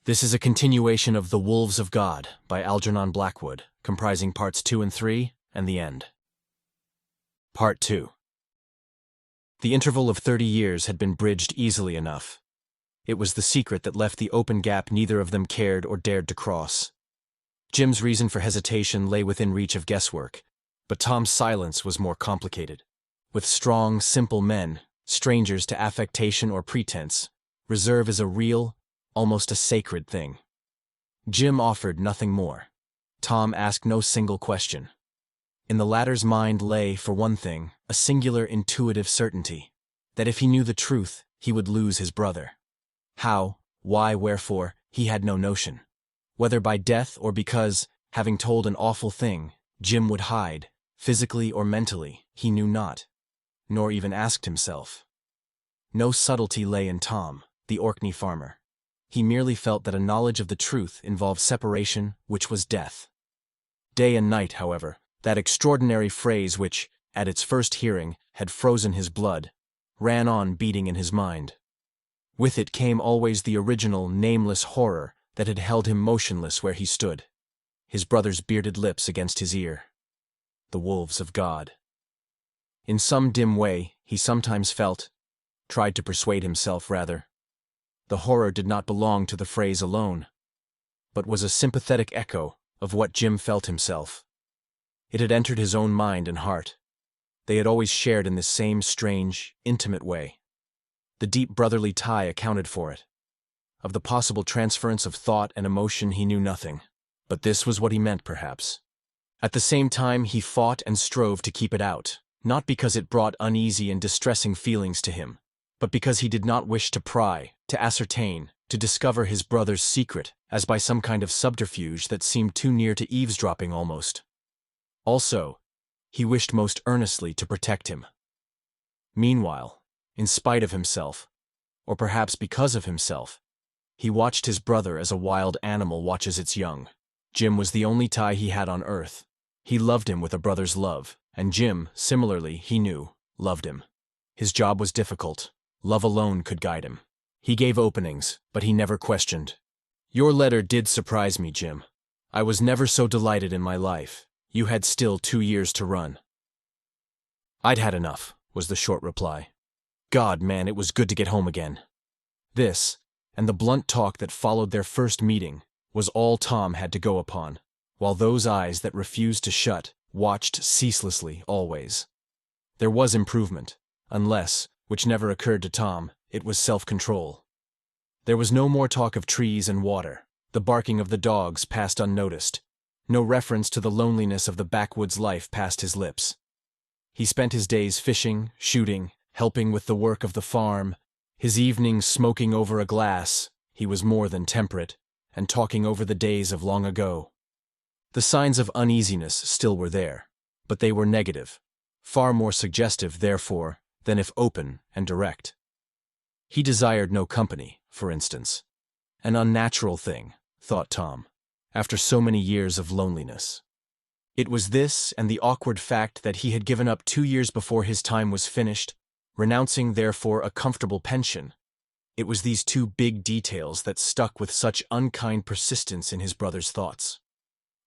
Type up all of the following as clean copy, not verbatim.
This is a continuation of The Wolves of God by Algernon Blackwood, comprising parts 2 and 3, and the end. Part 2. The interval of 30 years had been bridged easily enough. It was the secret that left the open gap neither of them cared or dared to cross. Jim's reason for hesitation lay within reach of guesswork, but Tom's silence was more complicated. With strong, simple men, strangers to affectation or pretense, reserve is a real, almost a sacred thing. Jim offered nothing more. Tom asked no single question. In the latter's mind lay, for one thing, a singular intuitive certainty, that if he knew the truth, he would lose his brother. How, why, wherefore, he had no notion. Whether by death or because, having told an awful thing, Jim would hide, physically or mentally, he knew not, nor even asked himself. No subtlety lay in Tom, the Orkney farmer. He merely felt that a knowledge of the truth involved separation, which was death. Day and night, however, that extraordinary phrase which, at its first hearing, had frozen his blood, ran on beating in his mind. With it came always the original, nameless horror that had held him motionless where he stood, his brother's bearded lips against his ear. The wolves of God. In some dim way, he sometimes tried to persuade himself rather, the horror did not belong to the phrase alone, but was a sympathetic echo of what Jim felt himself. It had entered his own mind and heart. They had always shared in this same strange, intimate way. The deep brotherly tie accounted for it. Of the possible transference of thought and emotion he knew nothing, but this was what he meant perhaps. At the same time he fought and strove to keep it out, not because it brought uneasy and distressing feelings to him, but because he did not wish to pry, to ascertain, to discover his brother's secret, as by some kind of subterfuge that seemed too near to eavesdropping almost. Also, he wished most earnestly to protect him. Meanwhile, in spite of himself, or perhaps because of himself, he watched his brother as a wild animal watches its young. Jim was the only tie he had on earth. He loved him with a brother's love, and Jim, similarly, he knew, loved him. His job was difficult. Love alone could guide him. He gave openings, but he never questioned. Your letter did surprise me, Jim. I was never so delighted in my life. You had still 2 years to run. I'd had enough, was the short reply. God, man, it was good to get home again. This, and the blunt talk that followed their first meeting, was all Tom had to go upon, while those eyes that refused to shut watched ceaselessly always. There was improvement, unless, which never occurred to Tom, it was self-control. There was no more talk of trees and water. The barking of the dogs passed unnoticed. No reference to the loneliness of the backwoods life passed his lips. He spent his days fishing, shooting, helping with the work of the farm, his evenings smoking over a glass, he was more than temperate, and talking over the days of long ago. The signs of uneasiness still were there, but they were negative, far more suggestive, therefore, than if open and direct. He desired no company, for instance. An unnatural thing, thought Tom, after so many years of loneliness. It was this and the awkward fact that he had given up 2 years before his time was finished, renouncing therefore a comfortable pension. It was these two big details that stuck with such unkind persistence in his brother's thoughts.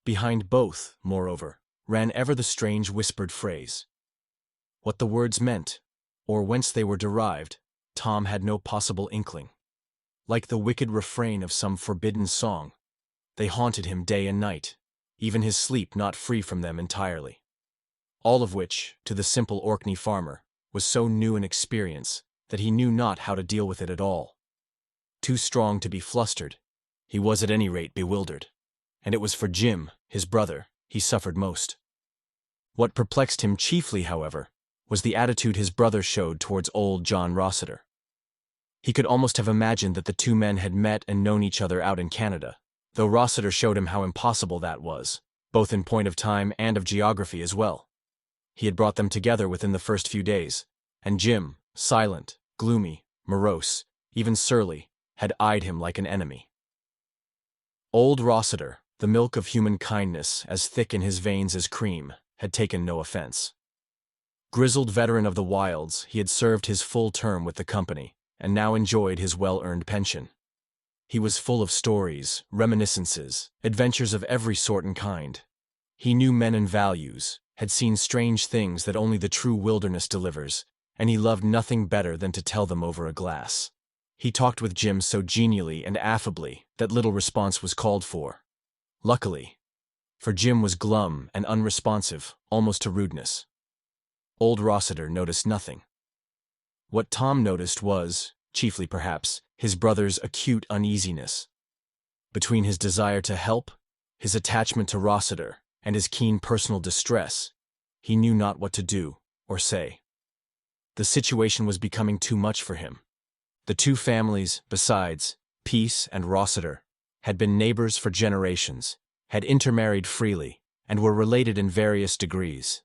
Behind both, moreover, ran ever the strange whispered phrase. What the words meant, or whence they were derived, Tom had no possible inkling. Like the wicked refrain of some forbidden song, they haunted him day and night, even his sleep not free from them entirely. All of which, to the simple Orkney farmer, was so new an experience that he knew not how to deal with it at all. Too strong to be flustered, he was at any rate bewildered, and it was for Jim, his brother, he suffered most. What perplexed him chiefly, however, was the attitude his brother showed towards old John Rossiter. He could almost have imagined that the two men had met and known each other out in Canada, though Rossiter showed him how impossible that was, both in point of time and of geography as well. He had brought them together within the first few days, and Jim, silent, gloomy, morose, even surly, had eyed him like an enemy. Old Rossiter, the milk of human kindness as thick in his veins as cream, had taken no offense. Grizzled veteran of the wilds, he had served his full term with the company, and now enjoyed his well-earned pension. He was full of stories, reminiscences, adventures of every sort and kind. He knew men and values, had seen strange things that only the true wilderness delivers, and he loved nothing better than to tell them over a glass. He talked with Jim so genially and affably that little response was called for. Luckily, for Jim was glum and unresponsive, almost to rudeness. Old Rossiter noticed nothing. What Tom noticed was, chiefly perhaps, his brother's acute uneasiness. Between his desire to help, his attachment to Rossiter, and his keen personal distress, he knew not what to do or say. The situation was becoming too much for him. The two families, besides, Peace and Rossiter, had been neighbors for generations, had intermarried freely, and were related in various degrees.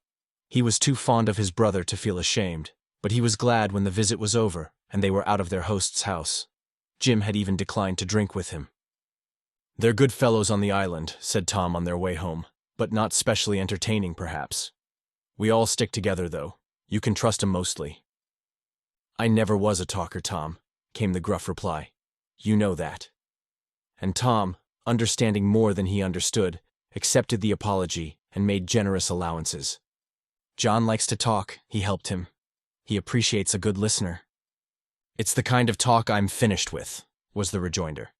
He was too fond of his brother to feel ashamed, but he was glad when the visit was over and they were out of their host's house. Jim had even declined to drink with him. "They're good fellows on the island," said Tom on their way home, "but not specially entertaining, perhaps. We all stick together, though. You can trust 'em mostly." "I never was a talker, Tom," came the gruff reply. "You know that." And Tom, understanding more than he understood, accepted the apology and made generous allowances. "John likes to talk," he helped him. "He appreciates a good listener." "It's the kind of talk I'm finished with," was the rejoinder.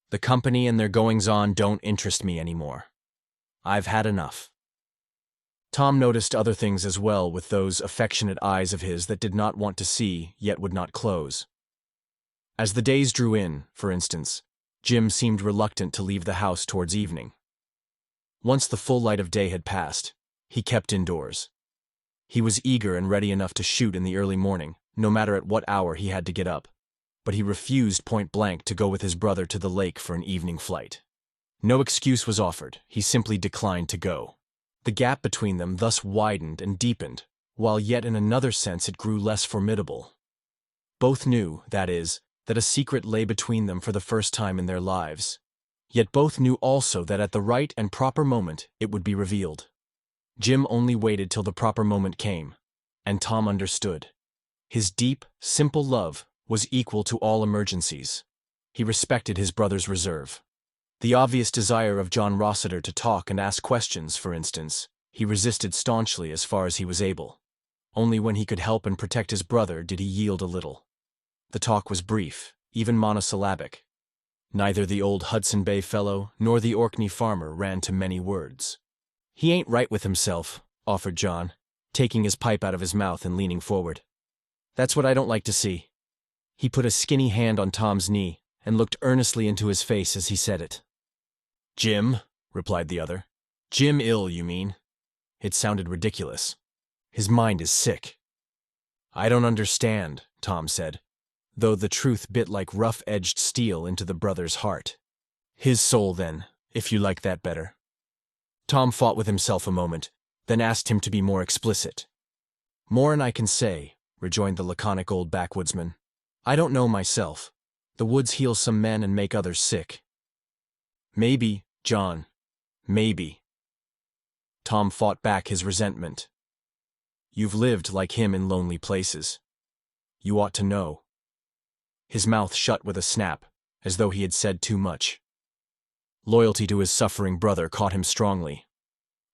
"The company and their goings-on don't interest me anymore. I've had enough." Tom noticed other things as well with those affectionate eyes of his that did not want to see, yet would not close. As the days drew in, for instance, Jim seemed reluctant to leave the house towards evening. Once the full light of day had passed, he kept indoors. He was eager and ready enough to shoot in the early morning, no matter at what hour he had to get up, but he refused point-blank to go with his brother to the lake for an evening flight. No excuse was offered, he simply declined to go. The gap between them thus widened and deepened, while yet in another sense it grew less formidable. Both knew, that is, that a secret lay between them for the first time in their lives. Yet both knew also that at the right and proper moment it would be revealed. Jim only waited till the proper moment came, and Tom understood. His deep, simple love was equal to all emergencies. He respected his brother's reserve. The obvious desire of John Rossiter to talk and ask questions, for instance, he resisted staunchly as far as he was able. Only when he could help and protect his brother did he yield a little. The talk was brief, even monosyllabic. Neither the old Hudson Bay fellow nor the Orkney farmer ran to many words. "He ain't right with himself," offered John, taking his pipe out of his mouth and leaning forward. "That's what I don't like to see." He put a skinny hand on Tom's knee and looked earnestly into his face as he said it. "Jim," replied the other. "Jim ill, you mean?" It sounded ridiculous. "His mind is sick." "I don't understand," Tom said, though the truth bit like rough-edged steel into the brother's heart. "His soul, then, if you like that better." Tom fought with himself a moment, then asked him to be more explicit. "More'n I can say," rejoined the laconic old backwoodsman. "I don't know myself. The woods heal some men and make others sick." "Maybe, John, maybe." Tom fought back his resentment. "You've lived like him in lonely places. You ought to know." His mouth shut with a snap, as though he had said too much. Loyalty to his suffering brother caught him strongly.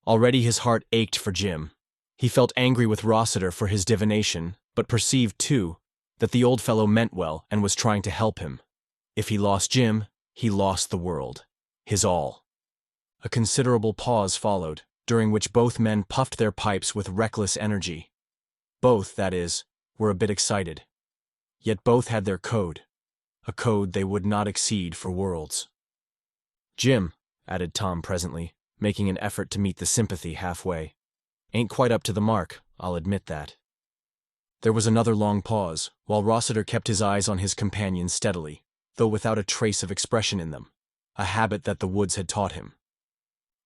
Already his heart ached for Jim. He felt angry with Rossiter for his divination, but perceived, too, that the old fellow meant well and was trying to help him. If he lost Jim, he lost the world. His all. A considerable pause followed, during which both men puffed their pipes with reckless energy. Both, that is, were a bit excited. Yet both had their code, a code they would not exceed for worlds. "Jim," added Tom presently, making an effort to meet the sympathy halfway, "ain't quite up to the mark, I'll admit that." There was another long pause, while Rossiter kept his eyes on his companion steadily, though without a trace of expression in them, a habit that the woods had taught him.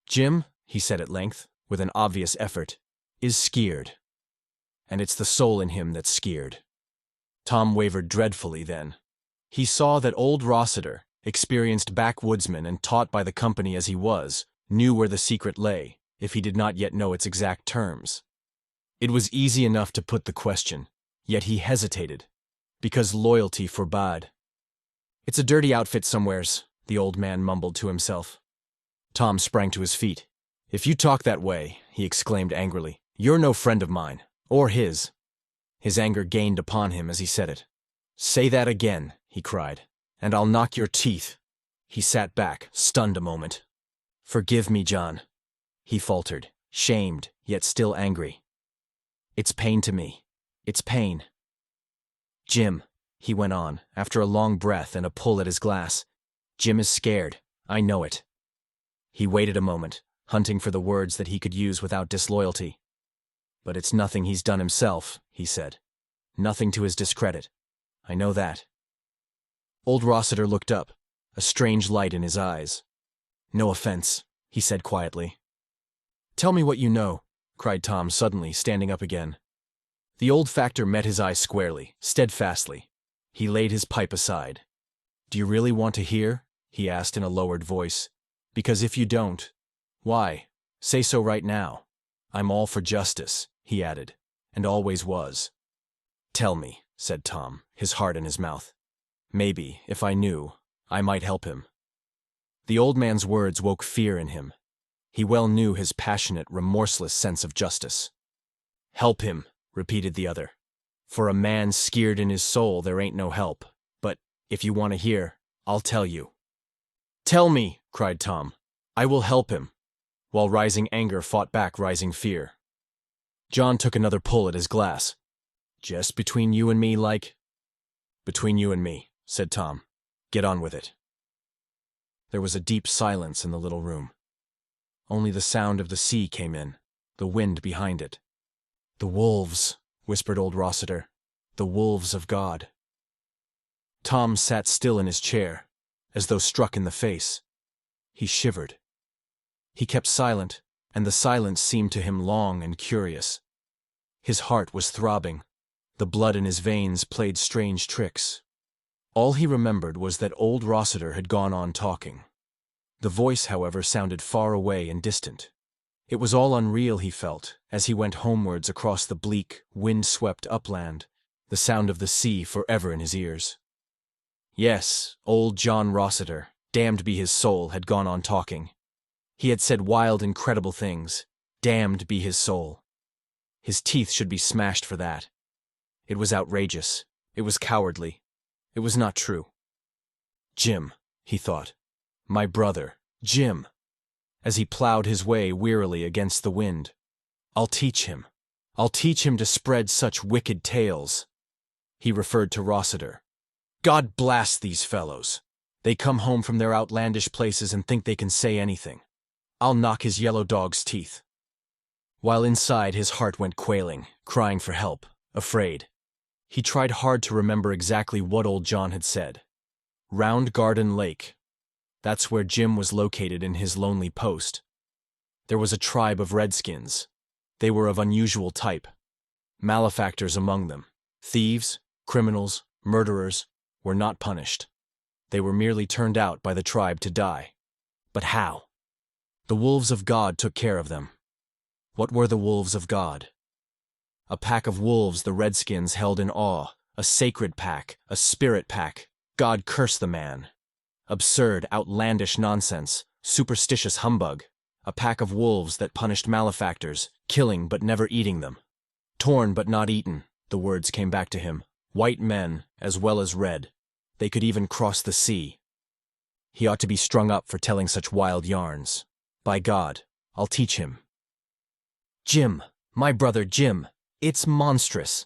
"Jim," he said at length, with an obvious effort, "is skeered. And it's the soul in him that's skeered." Tom wavered dreadfully then. He saw that old Rossiter, experienced backwoodsman and taught by the company as he was, knew where the secret lay, if he did not yet know its exact terms. It was easy enough to put the question, yet he hesitated, because loyalty forbade. It's a dirty outfit somewheres, the old man mumbled to himself. Tom sprang to his feet. If you talk that way, he exclaimed angrily, you're no friend of mine, or his. His anger gained upon him as he said it. Say that again, he cried, and I'll knock your teeth. He sat back, stunned a moment. Forgive me, John, he faltered, shamed, yet still angry. It's pain to me. It's pain. Jim, he went on, after a long breath and a pull at his glass. Jim is scared. I know it. He waited a moment, hunting for the words that he could use without disloyalty. But it's nothing he's done himself, he said. Nothing to his discredit. I know that. Old Rossiter looked up, a strange light in his eyes. No offense, he said quietly. Tell me what you know, cried Tom suddenly, standing up again. The old factor met his eye squarely, steadfastly. He laid his pipe aside. Do you really want to hear? He asked in a lowered voice. Because if you don't, why, say so right now. I'm all for justice, he added, and always was. Tell me, said Tom, his heart in his mouth. Maybe, if I knew, I might help him. The old man's words woke fear in him. He well knew his passionate, remorseless sense of justice. Help him, repeated the other. For a man skeered in his soul there ain't no help. But, if you want to hear, I'll tell you. Tell me, cried Tom. I will help him. While rising anger fought back rising fear. John took another pull at his glass. Just between you and me, like? Between you and me, said Tom. Get on with it. There was a deep silence in the little room. Only the sound of the sea came in, the wind behind it. The wolves, whispered old Rossiter. The wolves of God. Tom sat still in his chair, as though struck in the face. He shivered. He kept silent, and the silence seemed to him long and curious. His heart was throbbing. The blood in his veins played strange tricks. All he remembered was that old Rossiter had gone on talking. The voice, however, sounded far away and distant. It was all unreal, he felt, as he went homewards across the bleak, wind-swept upland, the sound of the sea forever in his ears. Yes, old John Rossiter, damned be his soul, had gone on talking. He had said wild, incredible things. Damned be his soul. His teeth should be smashed for that. It was outrageous. It was cowardly. It was not true. Jim, he thought. My brother, Jim. As he plowed his way wearily against the wind. I'll teach him. I'll teach him to spread such wicked tales. He referred to Rossiter. God blast these fellows. They come home from their outlandish places and think they can say anything. I'll knock his yellow dog's teeth. While inside his heart went quailing, crying for help, afraid. He tried hard to remember exactly what old John had said. Round Garden Lake. That's where Jim was located in his lonely post. There was a tribe of redskins. They were of unusual type. Malefactors among them. Thieves, criminals, murderers, were not punished. They were merely turned out by the tribe to die. But how? The wolves of God took care of them. What were the wolves of God? A pack of wolves the redskins held in awe, a sacred pack, a spirit pack. God curse the man. Absurd, outlandish nonsense, superstitious humbug. A pack of wolves that punished malefactors, killing but never eating them. Torn but not eaten, the words came back to him. White men, as well as red. They could even cross the sea. He ought to be strung up for telling such wild yarns. By God, I'll teach him. Jim, my brother Jim, it's monstrous.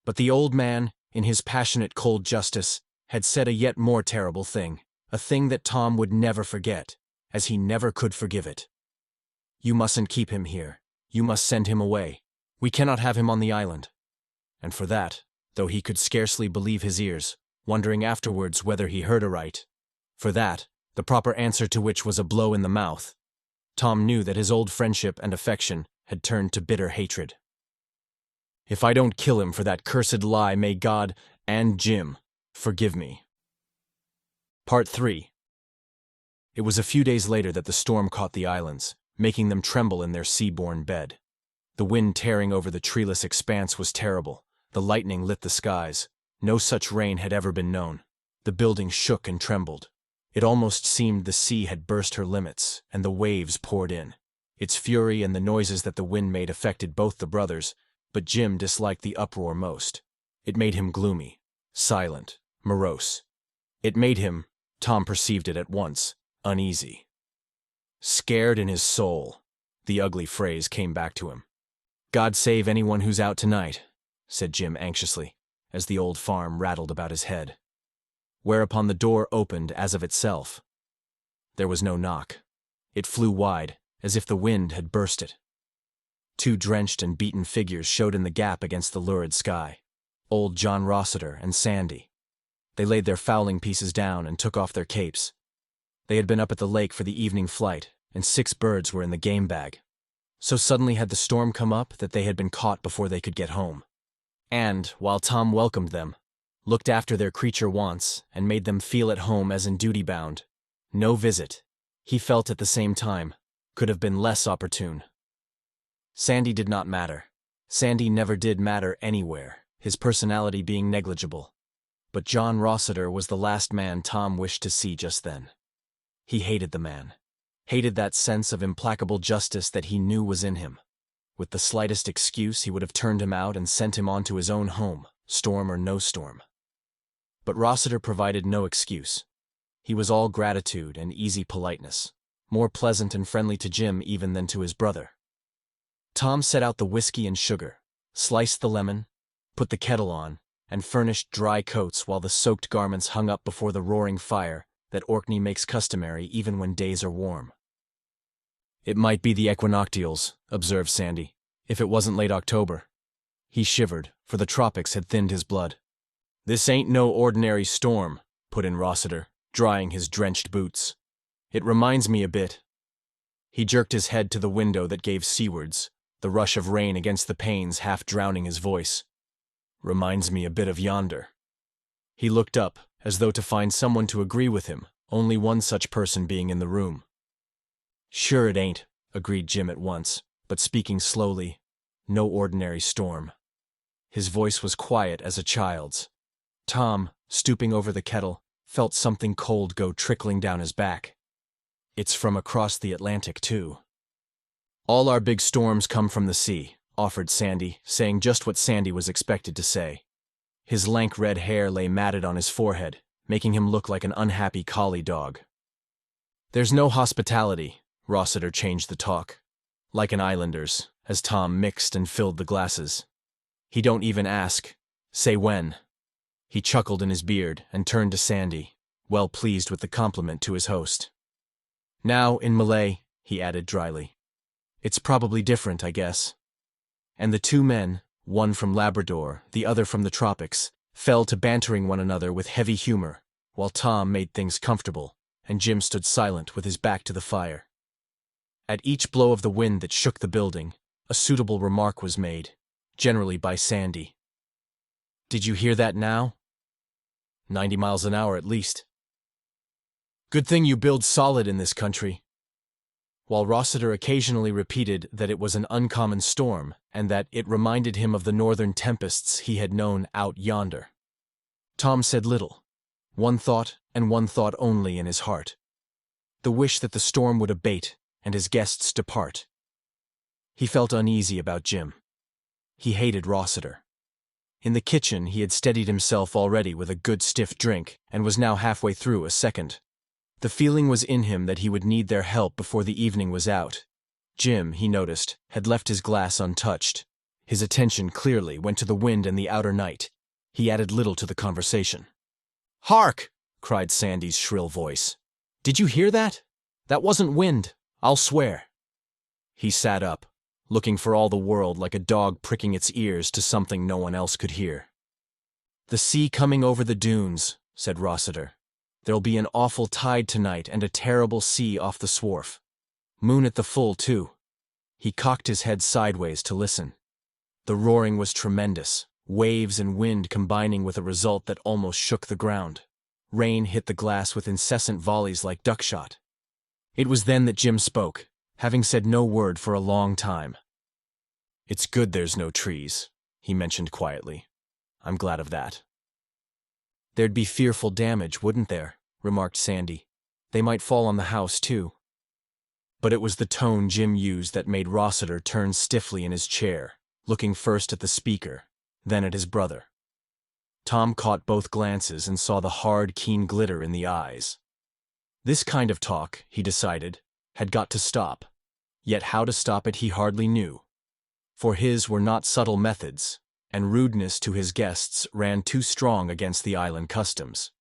But the old man, in his passionate cold justice, had said a yet more terrible thing, a thing that Tom would never forget, as he never could forgive it. You mustn't keep him here. You must send him away. We cannot have him on the island. And for that, though he could scarcely believe his ears, wondering afterwards whether he heard aright, for that, the proper answer to which was a blow in the mouth, Tom knew that his old friendship and affection had turned to bitter hatred. If I don't kill him for that cursed lie, may God, and Jim, forgive me. Part 3. It was a few days later that the storm caught the islands, making them tremble in their sea-born bed. The wind tearing over the treeless expanse was terrible. The lightning lit the skies. No such rain had ever been known. The building shook and trembled. It almost seemed the sea had burst her limits, and the waves poured in. Its fury and the noises that the wind made affected both the brothers, but Jim disliked the uproar most. It made him gloomy, silent, morose. It made him, Tom perceived it at once, uneasy. Scared in his soul, the ugly phrase came back to him. "God save anyone who's out tonight," said Jim anxiously, as the old farm rattled about his head. Whereupon the door opened as of itself. There was no knock. It flew wide, as if the wind had burst it. Two drenched and beaten figures showed in the gap against the lurid sky. Old John Rossiter and Sandy. They laid their fowling pieces down and took off their capes. They had been up at the lake for the evening flight, and 6 birds were in the game bag. So suddenly had the storm come up that they had been caught before they could get home. And, while Tom welcomed them, looked after their creature wants, and made them feel at home as in duty bound, no visit, he felt at the same time, could have been less opportune. Sandy did not matter. Sandy never did matter anywhere, his personality being negligible. But John Rossiter was the last man Tom wished to see just then. He hated the man. Hated that sense of implacable justice that he knew was in him. With the slightest excuse, he would have turned him out and sent him on to his own home, storm or no storm. But Rossiter provided no excuse. He was all gratitude and easy politeness, more pleasant and friendly to Jim even than to his brother. Tom set out the whiskey and sugar, sliced the lemon, put the kettle on, and furnished dry coats while the soaked garments hung up before the roaring fire that Orkney makes customary even when days are warm. "It might be the equinoctials," observed Sandy, "if it wasn't late October." He shivered, for the tropics had thinned his blood. "This ain't no ordinary storm," put in Rossiter, drying his drenched boots. "It reminds me a bit." He jerked his head to the window that gave seawards, the rush of rain against the panes half drowning his voice. "Reminds me a bit of yonder." He looked up, as though to find someone to agree with him, only one such person being in the room. "Sure it ain't," agreed Jim at once, but speaking slowly. "No ordinary storm." His voice was quiet as a child's. Tom, stooping over the kettle, felt something cold go trickling down his back. "It's from across the Atlantic, too." "All our big storms come from the sea," offered Sandy, saying just what Sandy was expected to say. His lank red hair lay matted on his forehead, making him look like an unhappy collie dog. "There's no hospitality," Rossiter changed the talk. "Like an islander's," as Tom mixed and filled the glasses. "He don't even ask, 'Say when.'" He chuckled in his beard and turned to Sandy, well pleased with the compliment to his host. "Now, in Malay," he added dryly, "it's probably different, I guess." And the two men, one from Labrador, the other from the tropics, fell to bantering one another with heavy humor, while Tom made things comfortable, and Jim stood silent with his back to the fire. At each blow of the wind that shook the building, a suitable remark was made, generally by Sandy. "Did you hear that now? 90 miles an hour at least. Good thing you build solid in this country." While Rossiter occasionally repeated that it was an uncommon storm and that it reminded him of the northern tempests he had known out yonder. Tom said little, one thought and one thought only in his heart: the wish that the storm would abate and his guests depart. He felt uneasy about Jim. He hated Rossiter. In the kitchen he had steadied himself already with a good stiff drink and was now halfway through a second. The feeling was in him that he would need their help before the evening was out. Jim, he noticed, had left his glass untouched. His attention clearly went to the wind and the outer night. He added little to the conversation. "Hark!" cried Sandy's shrill voice. "Did you hear that? That wasn't wind, I'll swear." He sat up, looking for all the world like a dog pricking its ears to something no one else could hear. "The sea coming over the dunes," said Rossiter. "There'll be an awful tide tonight and a terrible sea off the wharf. Moon at the full, too." He cocked his head sideways to listen. The roaring was tremendous, waves and wind combining with a result that almost shook the ground. Rain hit the glass with incessant volleys like duckshot. It was then that Jim spoke, having said no word for a long time. "It's good there's no trees," he mentioned quietly. "I'm glad of that." There'd be fearful damage, wouldn't there? Remarked Sandy. They might fall on the house, too. But it was the tone Jim used that made Rossiter turn stiffly in his chair, looking first at the speaker, then at his brother. Tom caught both glances and saw the hard, keen glitter in the eyes. This kind of talk, he decided, had got to stop. Yet how to stop it he hardly knew. For his were not subtle methods, and rudeness to his guests ran too strong against the island customs.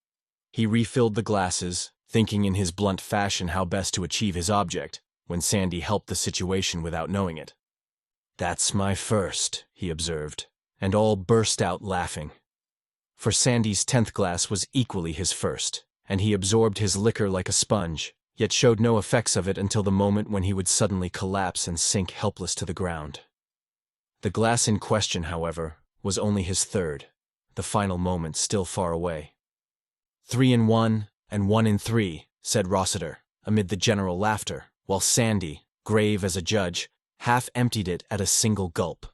He refilled the glasses, thinking in his blunt fashion how best to achieve his object, when Sandy helped the situation without knowing it. "That's my first," he observed, and all burst out laughing. For Sandy's 10th glass was equally his first, and he absorbed his liquor like a sponge, yet showed no effects of it until the moment when he would suddenly collapse and sink helpless to the ground. The glass in question, however, was only his third, the final moment still far away. 3 in 1, and 1 in 3, said Rossiter, amid the general laughter, while Sandy, grave as a judge, half emptied it at a single gulp.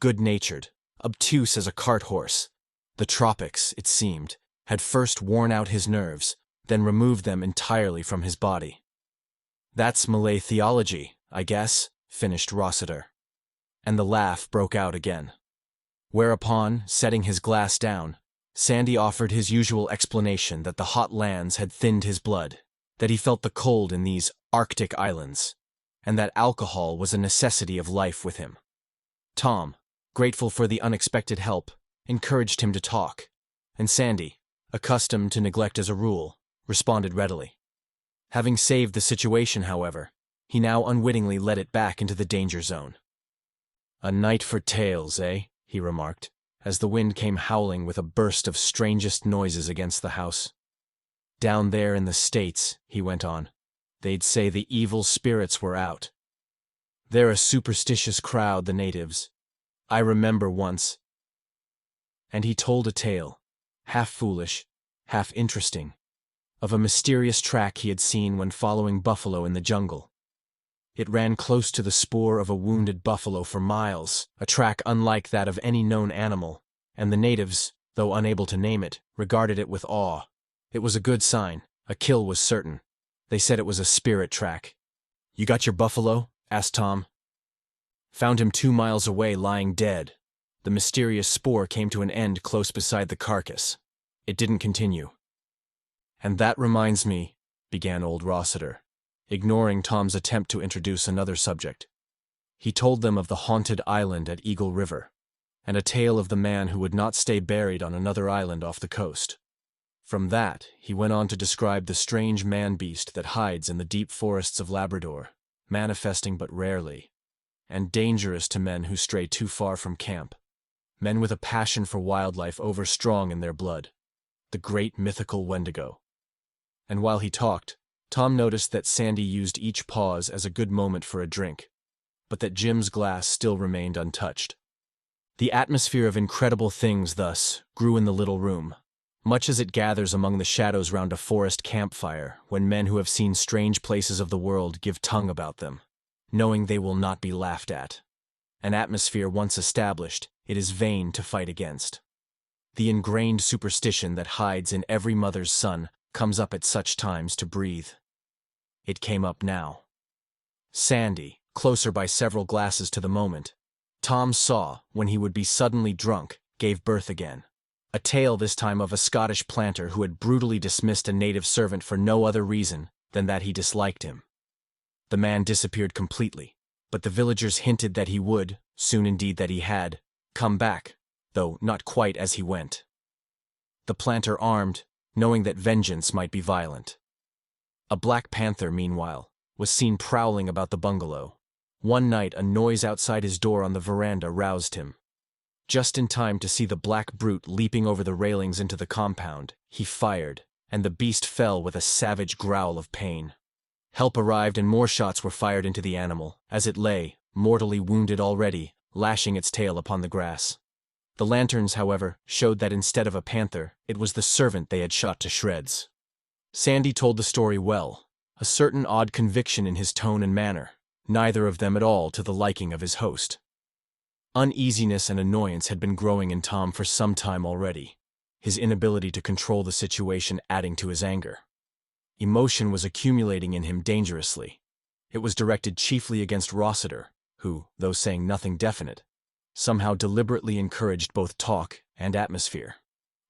Good-natured, obtuse as a cart horse, the tropics, it seemed, had first worn out his nerves, then removed them entirely from his body. "That's Malay theology, I guess," finished Rossiter. And the laugh broke out again. Whereupon, setting his glass down, Sandy offered his usual explanation that the hot lands had thinned his blood, that he felt the cold in these Arctic islands, and that alcohol was a necessity of life with him. Tom, grateful for the unexpected help, encouraged him to talk, and Sandy, accustomed to neglect as a rule, responded readily. Having saved the situation, however, he now unwittingly led it back into the danger zone. "A night for tales, eh?" he remarked, as the wind came howling with a burst of strangest noises against the house. "Down there in the States," he went on, "they'd say the evil spirits were out. They're a superstitious crowd, the natives. I remember once—" And he told a tale, half foolish, half interesting, of a mysterious track he had seen when following buffalo in the jungle. It ran close to the spoor of a wounded buffalo for miles, a track unlike that of any known animal, and the natives, though unable to name it, regarded it with awe. It was a good sign. A kill was certain. They said it was a spirit track. "You got your buffalo?" asked Tom. "Found him 2 miles away, lying dead." The mysterious spoor came to an end close beside the carcass. It didn't continue. "And that reminds me," began old Rossiter, ignoring Tom's attempt to introduce another subject. He told them of the haunted island at Eagle River, and a tale of the man who would not stay buried on another island off the coast. From that, he went on to describe the strange man-beast that hides in the deep forests of Labrador, manifesting but rarely, and dangerous to men who stray too far from camp. Men with a passion for wildlife overstrong in their blood. The great mythical Wendigo. And while he talked, Tom noticed that Sandy used each pause as a good moment for a drink, but that Jim's glass still remained untouched. The atmosphere of incredible things thus grew in the little room, much as it gathers among the shadows round a forest campfire when men who have seen strange places of the world give tongue about them, knowing they will not be laughed at. An atmosphere once established, it is vain to fight against. The ingrained superstition that hides in every mother's son comes up at such times to breathe. It came up now. Sandy, closer by several glasses to the moment, Tom saw, when he would be suddenly drunk, gave birth again. A tale this time of a Scottish planter who had brutally dismissed a native servant for no other reason than that he disliked him. The man disappeared completely, but the villagers hinted that he would, soon indeed that he had, come back, though not quite as he went. The planter armed, knowing that vengeance might be violent. A black panther, meanwhile, was seen prowling about the bungalow. One night a noise outside his door on the veranda roused him. Just in time to see the black brute leaping over the railings into the compound, he fired, and the beast fell with a savage growl of pain. Help arrived and more shots were fired into the animal, as it lay, mortally wounded already, lashing its tail upon the grass. The lanterns, however, showed that instead of a panther, it was the servant they had shot to shreds. Sandy told the story well, a certain odd conviction in his tone and manner, neither of them at all to the liking of his host. Uneasiness and annoyance had been growing in Tom for some time already. his inability to control the situation adding to his anger. Emotion was accumulating in him dangerously. It was directed chiefly against Rossiter, who, though saying nothing definite, somehow deliberately encouraged both talk and atmosphere.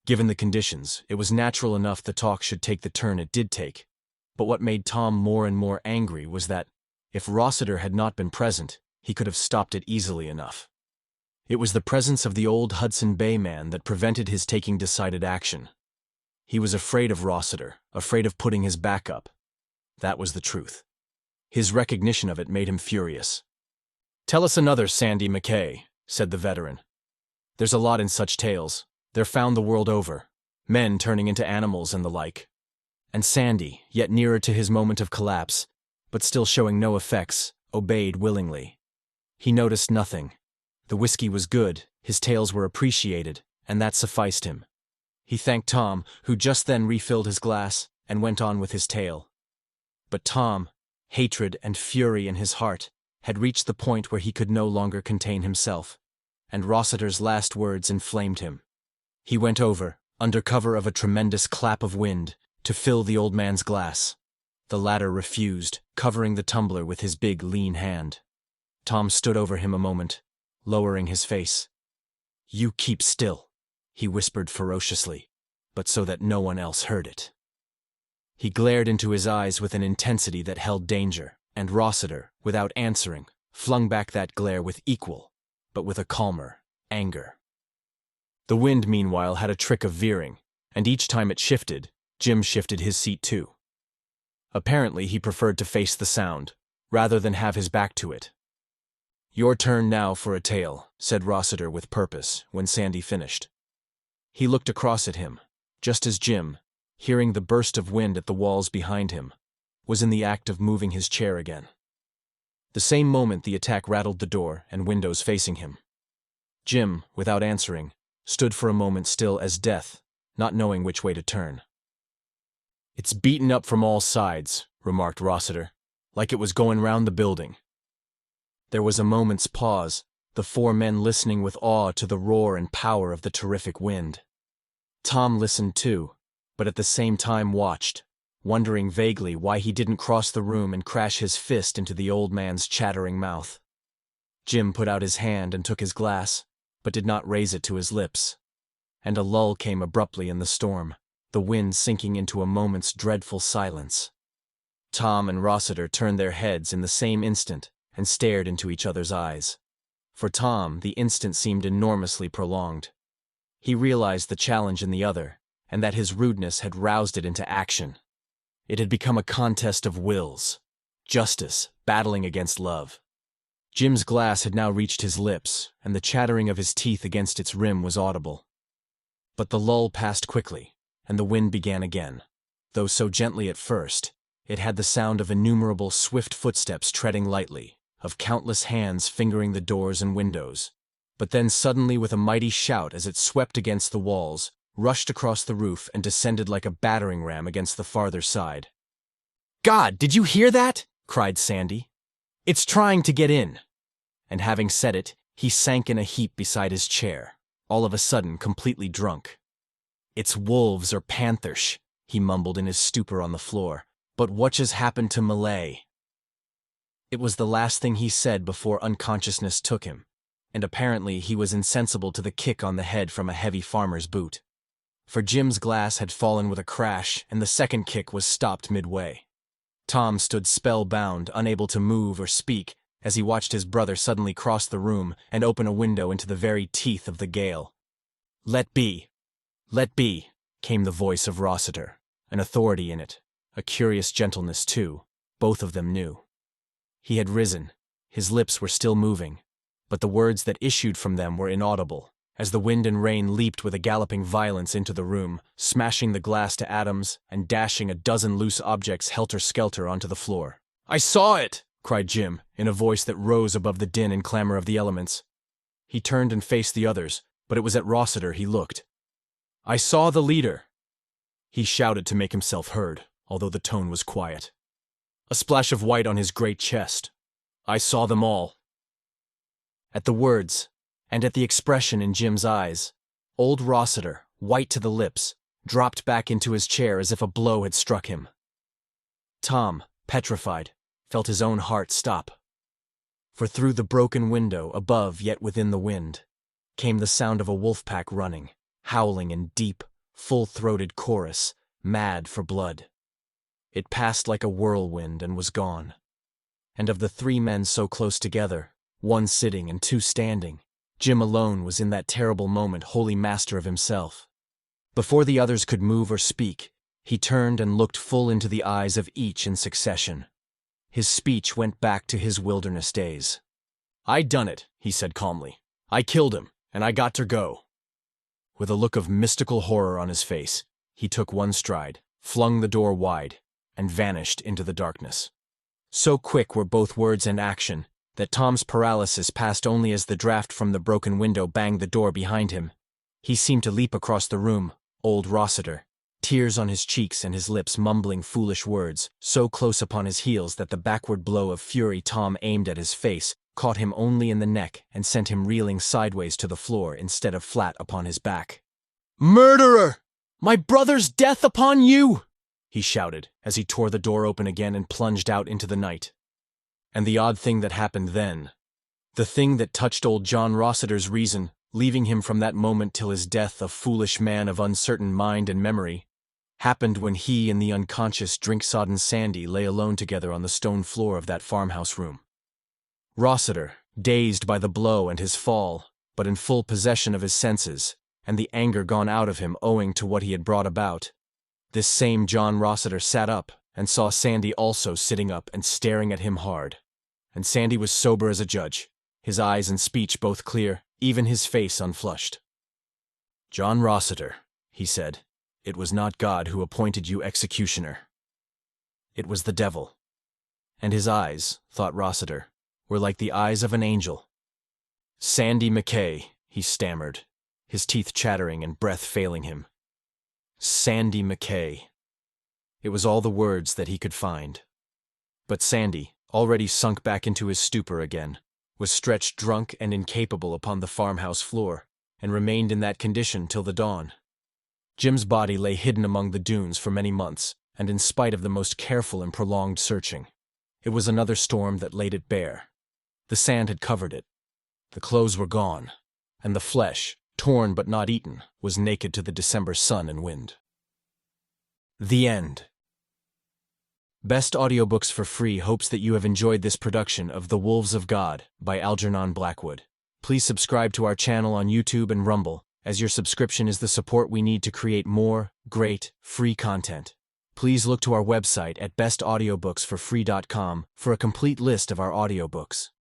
Given the conditions, it was natural enough the talk should take the turn it did take. But what made Tom more and more angry was that, if Rossiter had not been present, he could have stopped it easily enough. It was the presence of the old Hudson Bay man that prevented his taking decided action. He was afraid of Rossiter, afraid of putting his back up. That was the truth. His recognition of it made him furious. "Tell us another, Sandy McKay," said the veteran. "There's a lot in such tales. They're found the world over. Men turning into animals and the like." And Sandy, yet nearer to his moment of collapse, but still showing no effects, obeyed willingly. He noticed nothing. The whiskey was good, his tales were appreciated, and that sufficed him. He thanked Tom, who just then refilled his glass, and went on with his tale. But Tom, hatred and fury in his heart, had reached the point where he could no longer contain himself, and Rossiter's last words inflamed him. He went over, under cover of a tremendous clap of wind, to fill the old man's glass. The latter refused, covering the tumbler with his big, lean hand. Tom stood over him a moment, lowering his face. "You keep still," he whispered ferociously, but so that no one else heard it. He glared into his eyes with an intensity that held danger, and Rossiter, without answering, flung back that glare with equal, but with a calmer, anger. The wind, meanwhile, had a trick of veering, and each time it shifted, Jim shifted his seat too. Apparently, he preferred to face the sound, rather than have his back to it. "Your turn now for a tale," said Rossiter with purpose, when Sandy finished. He looked across at him, just as Jim, hearing the burst of wind at the walls behind him, was in the act of moving his chair again. The same moment the attack rattled the door and windows facing him. Jim, without answering, stood for a moment still as death, not knowing which way to turn. "It's beaten up from all sides," remarked Rossiter, "like it was going round the building." There was a moment's pause, the four men listening with awe to the roar and power of the terrific wind. Tom listened too, but at the same time watched, wondering vaguely why he didn't cross the room and crash his fist into the old man's chattering mouth. Jim put out his hand and took his glass, but did not raise it to his lips. And a lull came abruptly in the storm, the wind sinking into a moment's dreadful silence. Tom and Rossiter turned their heads in the same instant and stared into each other's eyes. For Tom, the instant seemed enormously prolonged. He realized the challenge in the other, and that his rudeness had roused it into action. It had become a contest of wills, justice battling against love. Jim's glass had now reached his lips, and the chattering of his teeth against its rim was audible. But the lull passed quickly, and the wind began again. Though so gently at first, it had the sound of innumerable swift footsteps treading lightly, of countless hands fingering the doors and windows, but then suddenly with a mighty shout as it swept against the walls, rushed across the roof and descended like a battering ram against the farther side. "God, did you hear that?" cried Sandy. "It's trying to get in." And having said it, he sank in a heap beside his chair, all of a sudden completely drunk. "It's wolves or panthers," he mumbled in his stupor on the floor. "But what just happened to Malay?" It was the last thing he said before unconsciousness took him, and apparently he was insensible to the kick on the head from a heavy farmer's boot. For Jim's glass had fallen with a crash, and the second kick was stopped midway. Tom stood spellbound, unable to move or speak, as he watched his brother suddenly cross the room and open a window into the very teeth of the gale. "Let be! Let be!" came the voice of Rossiter, an authority in it, a curious gentleness too, both of them knew. He had risen, his lips were still moving, but the words that issued from them were inaudible, as the wind and rain leaped with a galloping violence into the room, smashing the glass to atoms and dashing a dozen loose objects helter-skelter onto the floor. "I saw it!" cried Jim, in a voice that rose above the din and clamor of the elements. He turned and faced the others, but it was at Rossiter he looked. "I saw the leader!" He shouted to make himself heard, although the tone was quiet. "A splash of white on his great chest. I saw them all." At the words, and at the expression in Jim's eyes, old Rossiter, white to the lips, dropped back into his chair as if a blow had struck him. Tom, petrified, felt his own heart stop. For through the broken window, above yet within the wind, came the sound of a wolf pack running, howling in deep, full-throated chorus, mad for blood. It passed like a whirlwind and was gone. And of the three men so close together, one sitting and two standing, Jim alone was in that terrible moment wholly master of himself. Before the others could move or speak, he turned and looked full into the eyes of each in succession. His speech went back to his wilderness days. "I done it," he said calmly. "I killed him, and I got to go." With a look of mystical horror on his face, he took one stride, flung the door wide, and vanished into the darkness. So quick were both words and action that Tom's paralysis passed only as the draft from the broken window banged the door behind him. He seemed to leap across the room, old Rossiter, tears on his cheeks and his lips mumbling foolish words, so close upon his heels that the backward blow of fury Tom aimed at his face caught him only in the neck and sent him reeling sideways to the floor instead of flat upon his back. "Murderer! My brother's death upon you!" he shouted as he tore the door open again and plunged out into the night. And the odd thing that happened then, the thing that touched old John Rossiter's reason, leaving him from that moment till his death a foolish man of uncertain mind and memory, happened when he and the unconscious, drink-sodden Sandy lay alone together on the stone floor of that farmhouse room. Rossiter, dazed by the blow and his fall, but in full possession of his senses, and the anger gone out of him owing to what he had brought about, this same John Rossiter sat up and saw Sandy also sitting up and staring at him hard. And Sandy was sober as a judge, his eyes and speech both clear, even his face unflushed. "John Rossiter," he said, "it was not God who appointed you executioner. It was the devil." And his eyes, thought Rossiter, were like the eyes of an angel. "Sandy McKay," he stammered, his teeth chattering and breath failing him. "Sandy McKay." It was all the words that he could find. But Sandy, already sunk back into his stupor again, was stretched drunk and incapable upon the farmhouse floor, and remained in that condition till the dawn. Jim's body lay hidden among the dunes for many months, and in spite of the most careful and prolonged searching, it was another storm that laid it bare. The sand had covered it. The clothes were gone, and the flesh, torn but not eaten, was naked to the December sun and wind. The end. Best Audiobooks for Free hopes that you have enjoyed this production of The Wolves of God by Algernon Blackwood. Please subscribe to our channel on YouTube and Rumble, as your subscription is the support we need to create more, great, free content. Please look to our website at bestaudiobooksforfree.com for a complete list of our audiobooks.